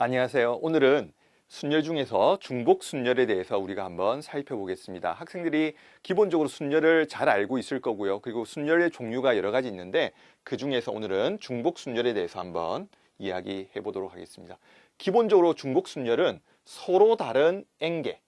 안녕하세요. 오늘은 순열 중에서 중복 순열에 대해서 우리가 한번 살펴보겠습니다. 학생들이 기본적으로 순열을 잘 알고 있을 거고요. 그리고 순열의 종류가 여러 가지 있는데 그 중에서 오늘은 중복 순열에 대해서 한번 이야기해 보도록 하겠습니다. 기본적으로 중복 순열은 서로 다른 N개,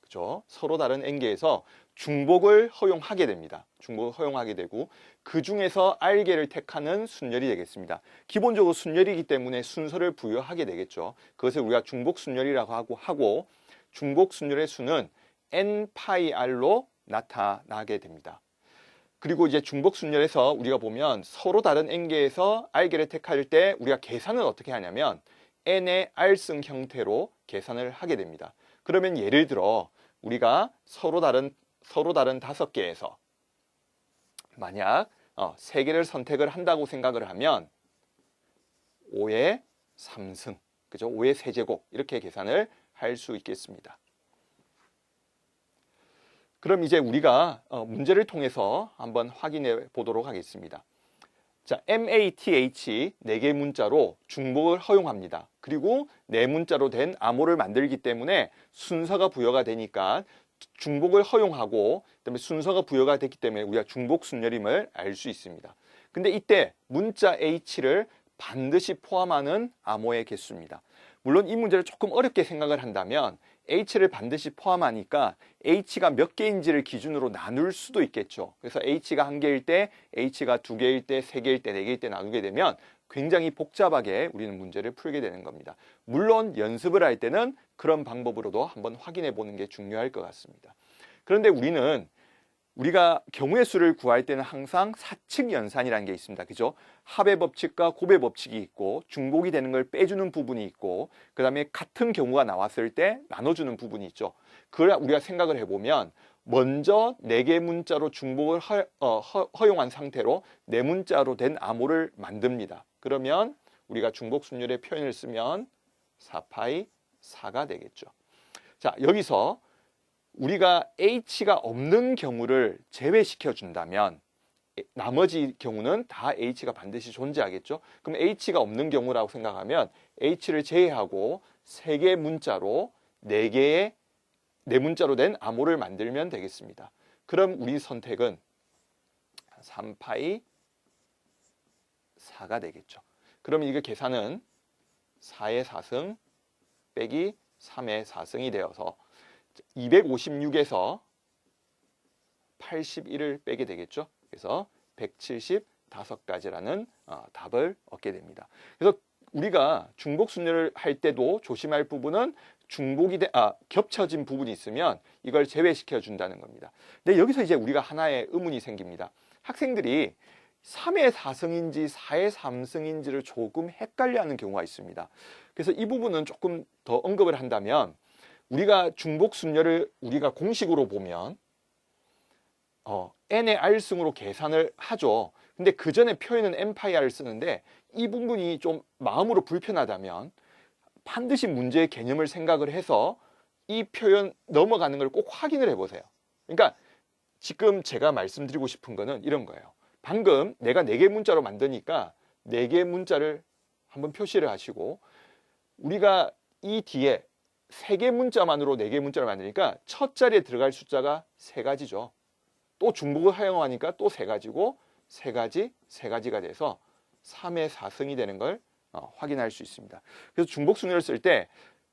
그죠? 서로 다른 N개에서 중복을 허용하게 됩니다. 중복을 허용하게 되고 그 중에서 R개를 택하는 순열이 되겠습니다. 기본적으로 순열이기 때문에 순서를 부여하게 되겠죠. 그것을 우리가 중복 순열이라고 하고 중복 순열의 수는 N-R로 나타나게 됩니다. 그리고 이제 중복 순열에서 우리가 보면 서로 다른 N개에서 R개를 택할 때 우리가 계산은 어떻게 하냐면 N의 R승 형태로 계산을 하게 됩니다. 그러면 예를 들어 우리가 서로 다른 5개에서 만약 3개를 선택을 한다고 생각을 하면 5의 3승, 그죠? 5의 세제곱 이렇게 계산을 할 수 있겠습니다. 그럼 이제 우리가 문제를 통해서 한번 확인해 보도록 하겠습니다. 자, MATH 4개 문자로 중복을 허용합니다. 그리고 4문자로 된 암호를 만들기 때문에 순서가 부여가 되니까 중복을 허용하고 그다음에 순서가 부여가 됐기 때문에 우리가 중복 순열임을 알 수 있습니다. 근데 이때 문자 H를 반드시 포함하는 암호의 개수입니다. 물론 이 문제를 조금 어렵게 생각을 한다면 H를 반드시 포함하니까 H가 몇 개인지를 기준으로 나눌 수도 있겠죠. 그래서 H가 1개일 때, H가 2개일 때, 3개일 때, 4개일 때 나누게 되면 굉장히 복잡하게 우리는 문제를 풀게 되는 겁니다. 물론 연습을 할 때는 그런 방법으로도 한번 확인해 보는 게 중요할 것 같습니다. 그런데 우리가 경우의 수를 구할 때는 항상 사칙 연산이라는 게 있습니다. 그죠? 합의 법칙과 곱의 법칙이 있고 중복이 되는 걸 빼주는 부분이 있고 그 다음에 같은 경우가 나왔을 때 나눠주는 부분이 있죠. 그걸 우리가 생각을 해보면 먼저 4개 문자로 중복을 허용한 상태로 4문자로 된 암호를 만듭니다. 그러면 우리가 중복 순열의 표현을 쓰면 4파이 4가 되겠죠. 자, 여기서 우리가 H가 없는 경우를 제외시켜 준다면 나머지 경우는 다 H가 반드시 존재하겠죠. 그럼 H가 없는 경우라고 생각하면 H를 제외하고 3개 문자로 4문자로 된 암호를 만들면 되겠습니다. 그럼 우리 선택은 3파이 4가 되겠죠. 그럼 이게 계산은 4의 4승 빼기 3의 4승이 되어서 256에서 81을 빼게 되겠죠. 그래서 175가지라는 답을 얻게 됩니다. 그래서 우리가 중복 순열을 할 때도 조심할 부분은 겹쳐진 부분이 있으면 이걸 제외시켜 준다는 겁니다. 근데 여기서 이제 우리가 하나의 의문이 생깁니다. 학생들이 3의 4승인지 4의 3승인지를 조금 헷갈려하는 경우가 있습니다. 그래서 이 부분은 조금 더 언급을 한다면 우리가 중복 순열을 우리가 공식으로 보면 n의 r승으로 계산을 하죠. 근데 그 전에 표현은 n파이r을 쓰는데 이 부분이 좀 마음으로 불편하다면 반드시 문제의 개념을 생각을 해서 이 표현 넘어가는 걸 꼭 확인을 해보세요. 그러니까 지금 제가 말씀드리고 싶은 거는 이런 거예요. 방금 내가 4개 문자로 만드니까 4개 문자를 한번 표시를 하시고 우리가 이 뒤에 3개 문자만으로 4개 문자를 만드니까 첫 자리에 들어갈 숫자가 3가지죠. 또 중복을 허용하니까 또 3가지고 3가지, 3가지가 돼서 3의 4승이 되는 걸 확인할 수 있습니다. 그래서 중복 순열을 쓸 때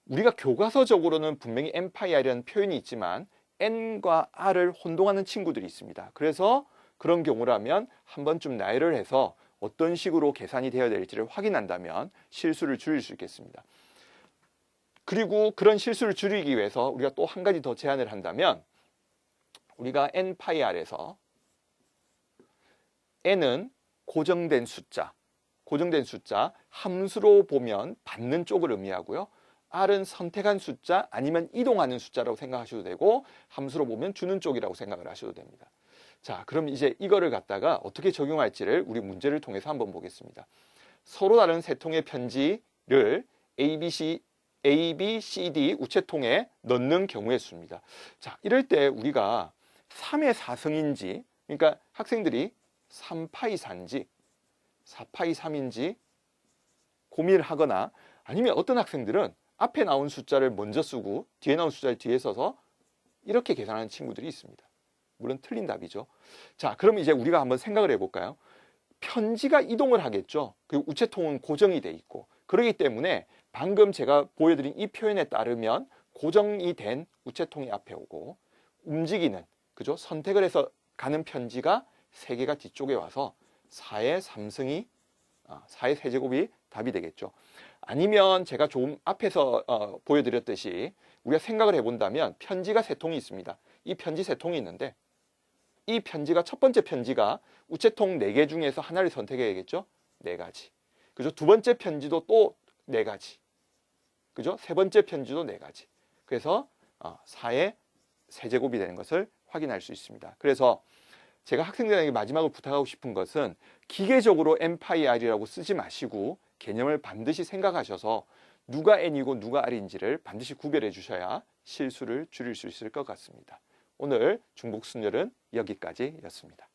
우리가 교과서적으로는 분명히 n파이r이라는 표현이 있지만 n과 r을 혼동하는 친구들이 있습니다. 그래서 그런 경우라면 한 번쯤 나열을 해서 어떤 식으로 계산이 되어야 될지를 확인한다면 실수를 줄일 수 있겠습니다. 그리고 그런 실수를 줄이기 위해서 우리가 또 한 가지 더 제안을 한다면 우리가 n파이r에서 n은 고정된 숫자 함수로 보면 받는 쪽을 의미하고요. r은 선택한 숫자 아니면 이동하는 숫자라고 생각하셔도 되고 함수로 보면 주는 쪽이라고 생각을 하셔도 됩니다. 자, 그럼 이제 이거를 갖다가 어떻게 적용할지를 우리 문제를 통해서 한번 보겠습니다. 서로 다른 세 통의 편지를 A, B, C, D 우체통에 넣는 경우의 수입니다. 자, 이럴 때 우리가 3의 4승인지, 그러니까 학생들이 3파이 4인지 4파이 3인지 고민을 하거나 아니면 어떤 학생들은 앞에 나온 숫자를 먼저 쓰고 뒤에 나온 숫자를 뒤에 써서 이렇게 계산하는 친구들이 있습니다. 물론 틀린 답이죠. 자, 그럼 이제 우리가 한번 생각을 해볼까요? 편지가 이동을 하겠죠. 그리고 우체통은 고정이 돼 있고, 그렇기 때문에 방금 제가 보여드린 이 표현에 따르면 고정이 된 우체통이 앞에 오고, 움직이는, 그죠? 선택을 해서 가는 편지가 3개가 뒤쪽에 와서 4의 3승이 4의 세제곱이 답이 되겠죠. 아니면 제가 조금 앞에서 보여드렸듯이 우리가 생각을 해본다면 편지가 3통이 있습니다. 이 편지 3통이 있는데, 이 편지가 첫 번째 편지가 우체통 4개 중에서 하나를 선택해야겠죠. 4가지. 그죠? 두 번째 편지도 또 4가지. 그죠? 세 번째 편지도 4가지. 그래서 4의 세제곱이 되는 것을 확인할 수 있습니다. 그래서 제가 학생들에게 마지막으로 부탁하고 싶은 것은 기계적으로 n파이r이라고 쓰지 마시고 개념을 반드시 생각하셔서 누가 n이고 누가 r인지를 반드시 구별해 주셔야 실수를 줄일 수 있을 것 같습니다. 오늘 중복 순열은 여기까지였습니다.